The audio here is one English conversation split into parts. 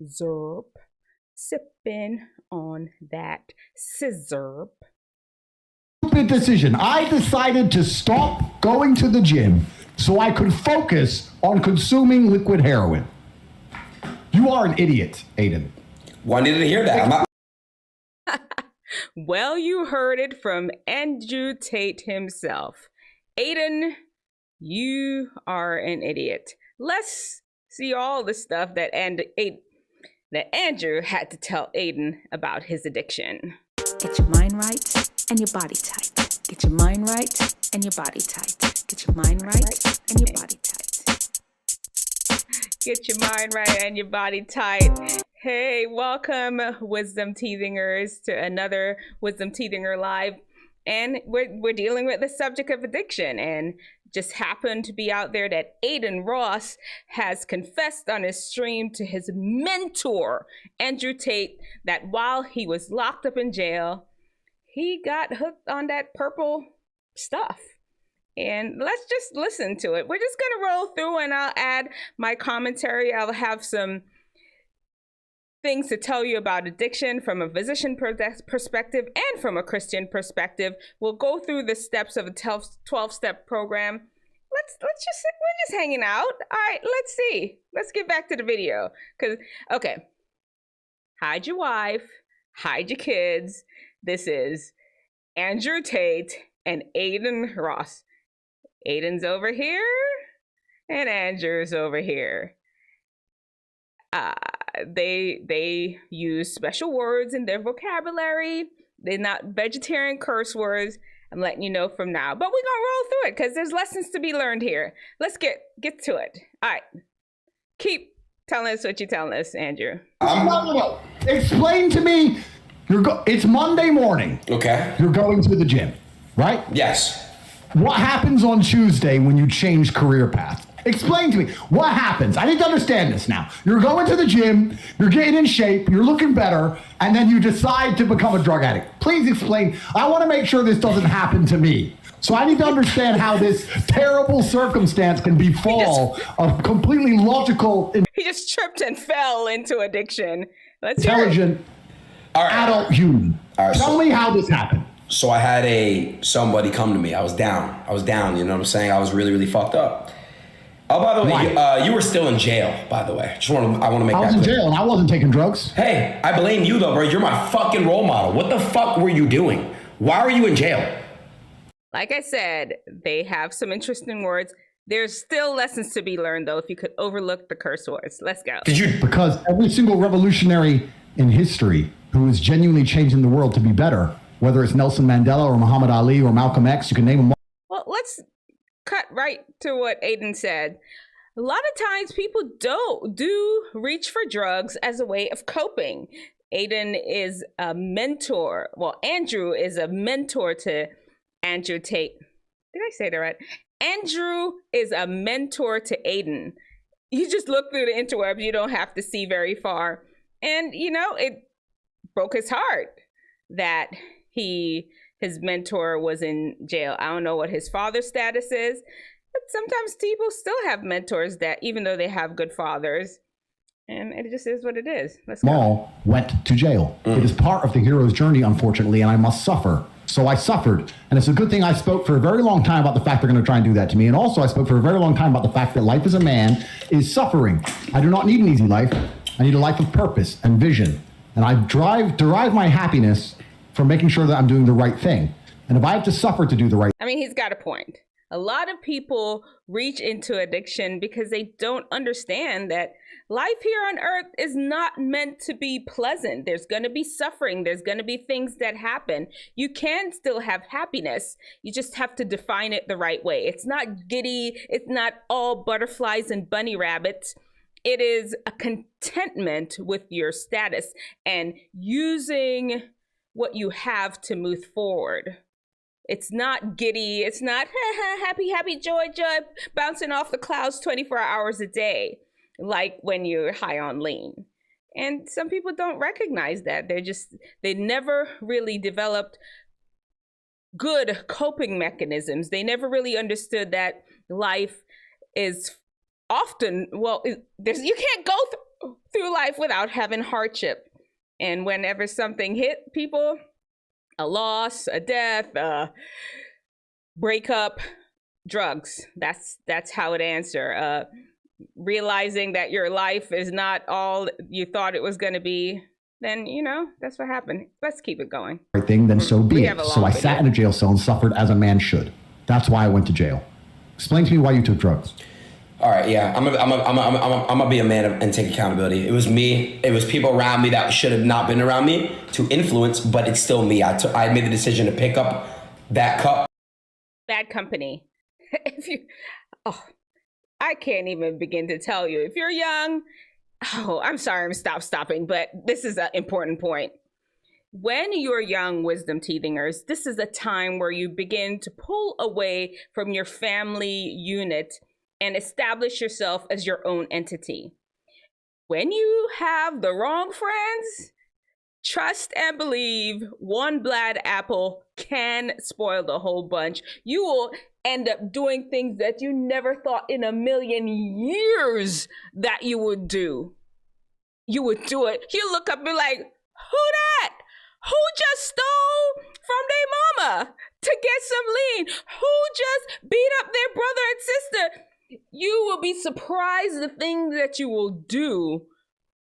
Zerp. Sipping on that scissor. Stupid decision. I decided to stop going to the gym so I could focus on consuming liquid heroin. You are an idiot, Aiden. Wanted to hear that. I'm not. Well, you heard it from Andrew Tate himself. Aiden, you are an idiot. Let's see all the stuff that Andrew had to tell Aiden about his addiction. Get your mind right and your body tight. Get your mind right and your body tight. Get your mind right and your body tight. Get your mind right and your body tight. Hey, welcome, Wisdomteethingers, to another Wisdomteethinger Live. And we're dealing with the subject of addiction, and just happened to be out there that ADIN Ross has confessed on his stream to his mentor, Andrew Tate, that while he was locked up in jail, he got hooked on that purple stuff. And let's just listen to it. We're just gonna roll through and I'll add my commentary. I'll have some things to tell you about addiction from a physician perspective and from a Christian perspective. We'll go through the steps of a 12-step program. We're just hanging out. All right, let's see. Let's get back to the video. Okay, hide your wife, hide your kids. This is Andrew Tate and ADIN Ross. Aiden's over here and Andrew's over here. They use special words in their vocabulary. They're not vegetarian curse words. I'm letting you know from now, but we're gonna roll through it because there's lessons to be learned here. Let's get to it. All right, keep telling us what you're telling us, Andrew. No. Explain to me. It's Monday morning. Okay. You're going to the gym, right? Yes. What happens on Tuesday when you change career path? Explain to me. What happens? I need to understand this now. You're going to the gym, you're getting in shape, you're looking better, and then you decide to become a drug addict. Please explain. I want to make sure this doesn't happen to me. So I need to understand how this terrible circumstance can befall a completely logical, He just tripped and fell into addiction. Let's hear it. intelligent, adult human. Tell me how this happened. So I had somebody come to me. I was down, you know what I'm saying? I was really, really fucked up. Oh, by the way, you were still in jail, by the way. I want to make that clear. I was in jail and I wasn't taking drugs. Hey, I blame you though, bro. You're my fucking role model. What the fuck were you doing? Why were you in jail? Like I said, they have some interesting words. There's still lessons to be learned, though, if you could overlook the curse words. Let's go. Because every single revolutionary in history who is genuinely changing the world to be better, whether it's Nelson Mandela or Muhammad Ali or Malcolm X, you can name them all. Well, let's cut right to what Aiden said. A lot of times people do reach for drugs as a way of coping. Aiden is a mentor. Well, Andrew is a mentor to Andrew Tate. Did I say that right? Andrew is a mentor to Aiden. You just look through the interwebs, you don't have to see very far. And, you know, it broke his heart that his mentor was in jail. I don't know what his father's status is, but sometimes people still have mentors that, even though they have good fathers, and it just is what it is. Let's go. Maul went to jail. It is part of the hero's journey, unfortunately, and I must suffer. So I suffered. And it's a good thing I spoke for a very long time about the fact they're going to try and do that to me. And also I spoke for a very long time about the fact that life as a man is suffering. I do not need an easy life. I need a life of purpose and vision. And I derive my happiness from making sure that I'm doing the right thing. And if I have to suffer to do the right I mean, he's got a point. A lot of people reach into addiction because they don't understand that life here on earth is not meant to be pleasant. There's going to be suffering. There's going to be things that happen. You can still have happiness. You just have to define it the right way. It's not giddy. It's not all butterflies and bunny rabbits. It is a contentment with your status and using what you have to move forward. It's not giddy. It's not happy, joy, bouncing off the clouds 24 hours a day, like when you're high on lean. And some people don't recognize that. They never really developed good coping mechanisms. They never really understood that life is often, you can't go through life without having hardship. And whenever something hit people, a loss, a death, a breakup, drugs. That's how it answer. Realizing that your life is not all you thought it was going to be, then, you know, that's what happened. Let's keep it going. Right thing, then so be it. So I sat in a jail cell and suffered as a man should. That's why I went to jail. Explain to me why you took drugs. All right, yeah, I'm gonna be a man and take accountability. It was me. It was people around me that should have not been around me to influence, but it's still me. I made the decision to pick up that cup. Bad company. I can't even begin to tell you. If you're young, I'm sorry, I'm stopping, but this is an important point. When you're young, wisdom teethingers, this is a time where you begin to pull away from your family unit and establish yourself as your own entity. When you have the wrong friends, trust and believe one bad apple can spoil the whole bunch. You will end up doing things that you never thought in a million years that you would do. You would do it. You look up and be like, who that? Who just stole from their mama to get some lean? Who just beat up their brother and sister? You will be surprised the things that you will do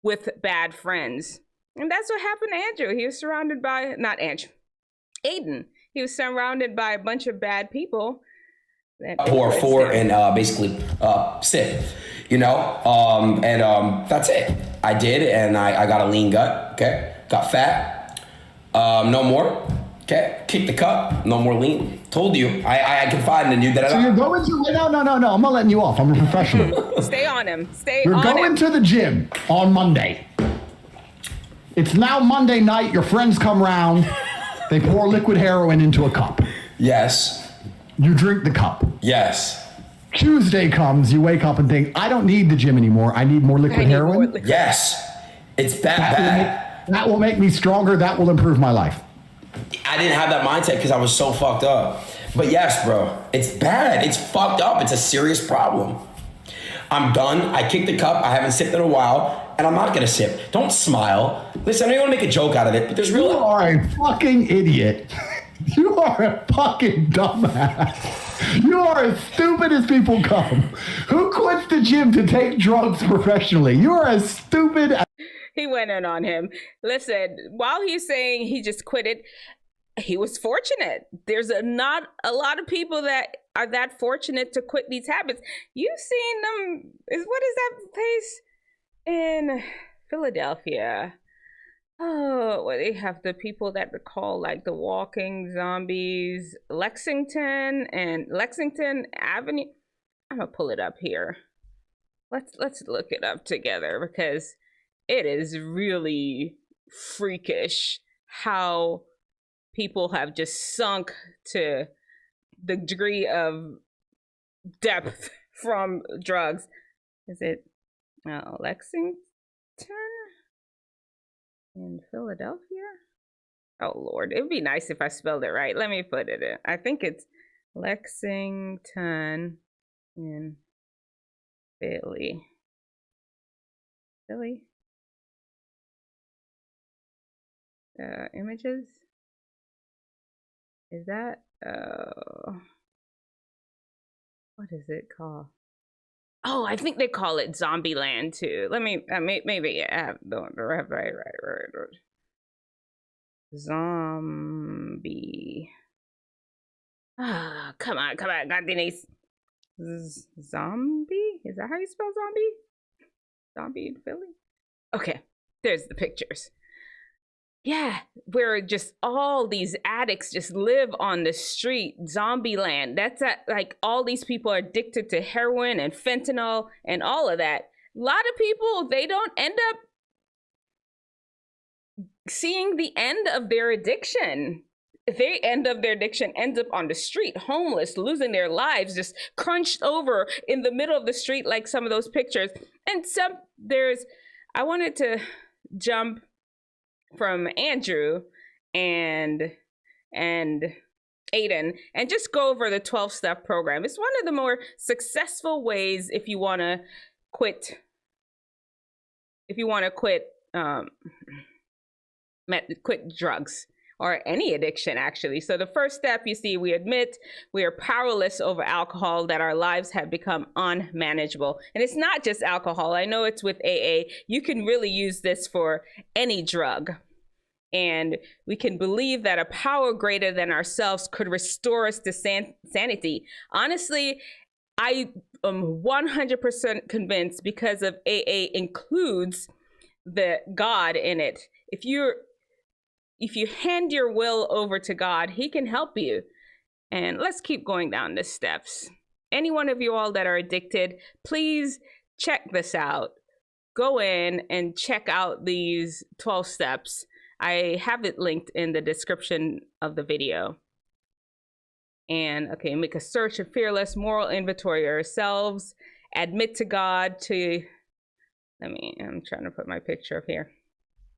with bad friends. And that's what happened to Andrew. He was surrounded by, not Andrew, Aiden. He was surrounded by a bunch of bad people. Pour four and basically sip, you know, and that's it. I did, and I got a lean gut, okay? Got fat, no more, okay? Kicked the cup, no more lean. Told you, I confided in you that So you're going to, no, I'm not letting you off. I'm a professional. Stay on him, You're on him. going to the gym on Monday. It's now Monday night, your friends come round, they pour liquid heroin into a cup. Yes. You drink the cup. Yes. Tuesday comes, you wake up and think, I don't need the gym anymore. I need more liquid heroin. Yes. It's bad. That will make me stronger. That will improve my life. I didn't have that mindset because I was so fucked up. But yes, bro, it's bad. It's fucked up. It's a serious problem. I'm done. I kicked the cup. I haven't sipped in a while, and I'm not gonna sip. Don't smile. Listen, I don't want to make a joke out of it, but there's real. You are a fucking idiot. You are a fucking dumbass. You are as stupid as people come. Who quits the gym to take drugs professionally? You are as stupid as... He went in on him. Listen, while he's saying he just quit it, he was fortunate. There's not a lot of people that are that fortunate to quit these habits. You've seen them. What is that place in Philadelphia? Oh, well, they have the people that they call like the walking zombies, Lexington Avenue. I'm gonna pull it up here. Let's look it up together because it is really freakish how people have just sunk to the degree of depth from drugs. Is it Lexington? In Philadelphia? Oh Lord, it would be nice if I spelled it right. Let me put it in. I think it's Lexington in Philly. Images? Is that what is it called? Oh, I think they call it Zombieland too. Let me maybe right. Zombie. Come on, God, Denise. Zombie? Is that how you spell zombie? Zombie in Philly? Okay, there's the pictures. Yeah, where just all these addicts just live on the street, Zombieland. Like all these people are addicted to heroin and fentanyl and all of that. A lot of people, they don't end up seeing the end of their addiction. They end up on the street, homeless, losing their lives, just crunched over in the middle of the street like some of those pictures. And I wanted to jump from Andrew and Aiden and just go over the 12-step program. It's one of the more successful ways if you want to quit if you want to quit quit drugs or any addiction, actually. So the first step, you see, we admit we are powerless over alcohol, that our lives have become unmanageable. And it's not just alcohol. I know it's with AA. You can really use this for any drug. And we can believe that a power greater than ourselves could restore us to sanity. Honestly, I am 100% convinced, because of AA includes the God in it. If you hand your will over to God, he can help you. And let's keep going down the steps. Any one of you all that are addicted, please check this out. Go in and check out these 12 steps. I have it linked in the description of the video. And okay, make a search of fearless moral inventory of yourselves. Admit to God to, I'm trying to put my picture up here.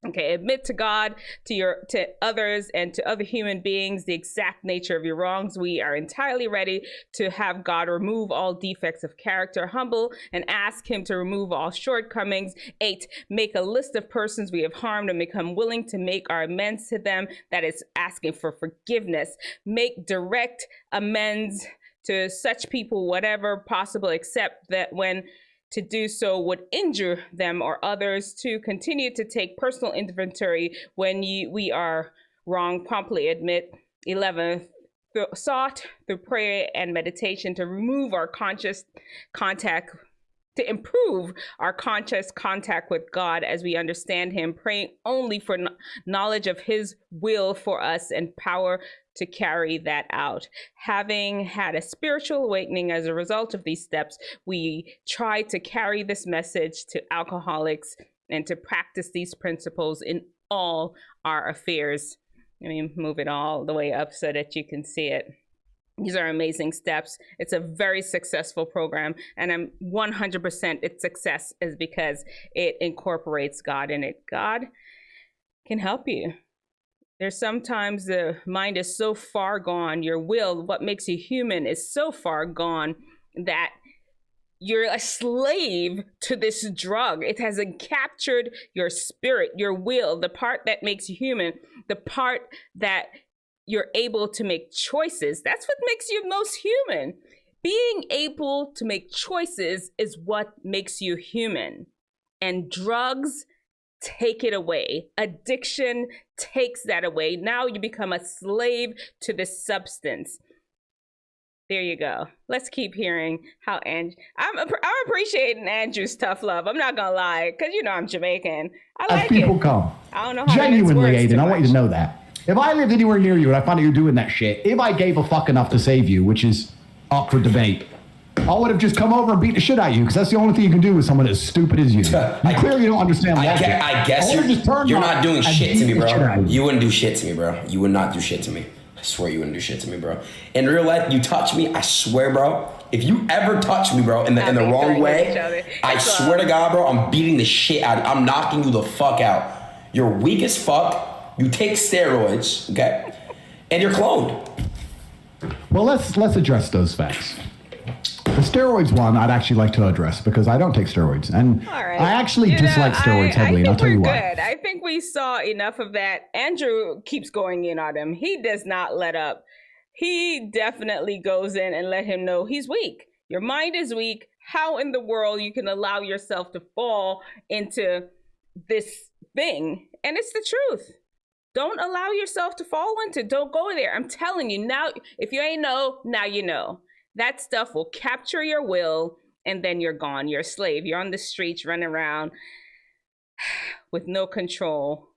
Okay, admit to God, to others, and to other human beings the exact nature of your wrongs. We are entirely ready to have God remove all defects of character. Humble and ask him to remove all shortcomings. 8, make a list of persons we have harmed and become willing to make our amends to them. That is asking for forgiveness. Make direct amends to such people, whatever possible, except that when to do so would injure them or others. To continue to take personal inventory when we are wrong, promptly admit. 11, sought through prayer and meditation to remove our conscious contact, to improve our conscious contact with God as we understand him, praying only for knowledge of his will for us and power to carry that out. Having had a spiritual awakening as a result of these steps, we try to carry this message to alcoholics and to practice these principles in all our affairs. Let me move it all the way up so that you can see it. These are amazing steps. It's a very successful program, and I'm 100% its success is because it incorporates God in it. God can help you. There's sometimes the mind is so far gone, your will, what makes you human, is so far gone that you're a slave to this drug. It has captured your spirit, your will, the part that makes you human, the part that you're able to make choices. That's what makes you most human. Being able to make choices is what makes you human. And drugs take it away. Addiction takes that away. Now you become a slave to this substance. There you go. Let's keep hearing how I'm appreciating Andrew's tough love. I'm not gonna lie, because you know I'm Jamaican. I like it. As people come. I don't know how genuinely, Aiden, I want you to know that. If I lived anywhere near you and I found out you're doing that shit, if I gave a fuck enough to save you, which is up for debate, I would have just come over and beat the shit out of you, because that's the only thing you can do with someone as stupid as you. You clearly don't understand logic. I guess you're not doing shit to me, bro. You wouldn't do shit to me, bro. You would not do shit to me. I swear you wouldn't do shit to me, bro. In real life, you touch me, I swear, bro. If you ever touch me, bro, in the wrong way, I swear to God, bro, I'm beating the shit out of you. I'm knocking you the fuck out. You're weak as fuck. You take steroids, okay? And you're cloned. Well, let's address those facts. The steroids one, I'd actually like to address, because I don't take steroids, and I actually dislike steroids heavily, and I'll tell you why. I think we saw enough of that. Andrew keeps going in on him. He does not let up. He definitely goes in and let him know he's weak. Your mind is weak. How in the world you can allow yourself to fall into this thing? And it's the truth. Don't allow yourself to fall into. Don't go there. I'm telling you now, if you ain't know, now you know. That stuff will capture your will, and then you're gone. You're a slave. You're on the streets running around with no control.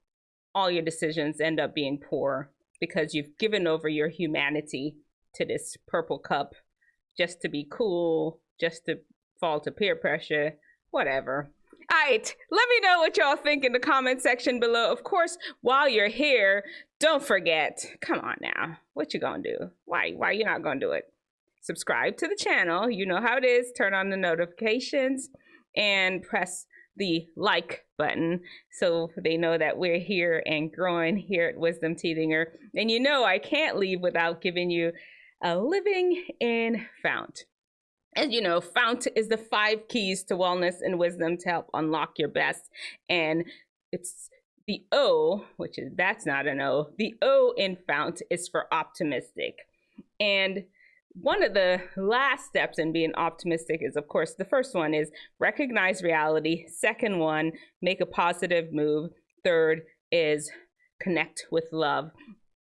All your decisions end up being poor because you've given over your humanity to this purple cup just to be cool, just to fall to peer pressure, whatever. All right, let me know what y'all think in the comment section below. Of course, while you're here, don't forget, come on now, what you gonna do? Why you not gonna do it? Subscribe to the channel, you know how it is, turn on the notifications, and press the like button so they know that we're here and growing here at Wisdomteethinger. And you know I can't leave without giving you a living in fount. And you know, Fount is the 5 keys to wellness and wisdom to help unlock your best. And it's the O, which is, that's not an O. The O in Fount is for optimistic. And one of the last steps in being optimistic is, of course, the first one is recognize reality. Second one, make a positive move. Third is connect with love.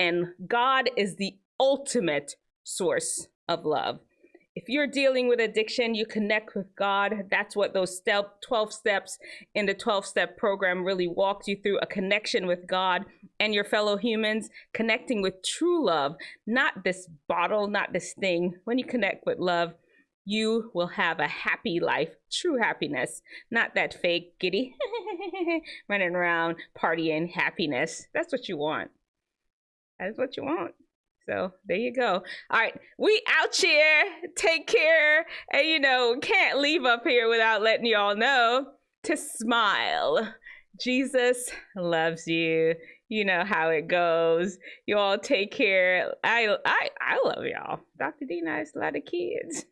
And God is the ultimate source of love. If you're dealing with addiction, you connect with God. That's what those 12 steps in the 12-step program really walks you through, a connection with God and your fellow humans, connecting with true love, not this bottle, not this thing. When you connect with love, you will have a happy life, true happiness, not that fake giddy, running around partying happiness. That's what you want. That is what you want. So there you go. All right, we out here. Take care. And you know, can't leave up here without letting y'all know to smile. Jesus loves you. You know how it goes. You all take care. I love y'all. Dr. D has a lot of kids.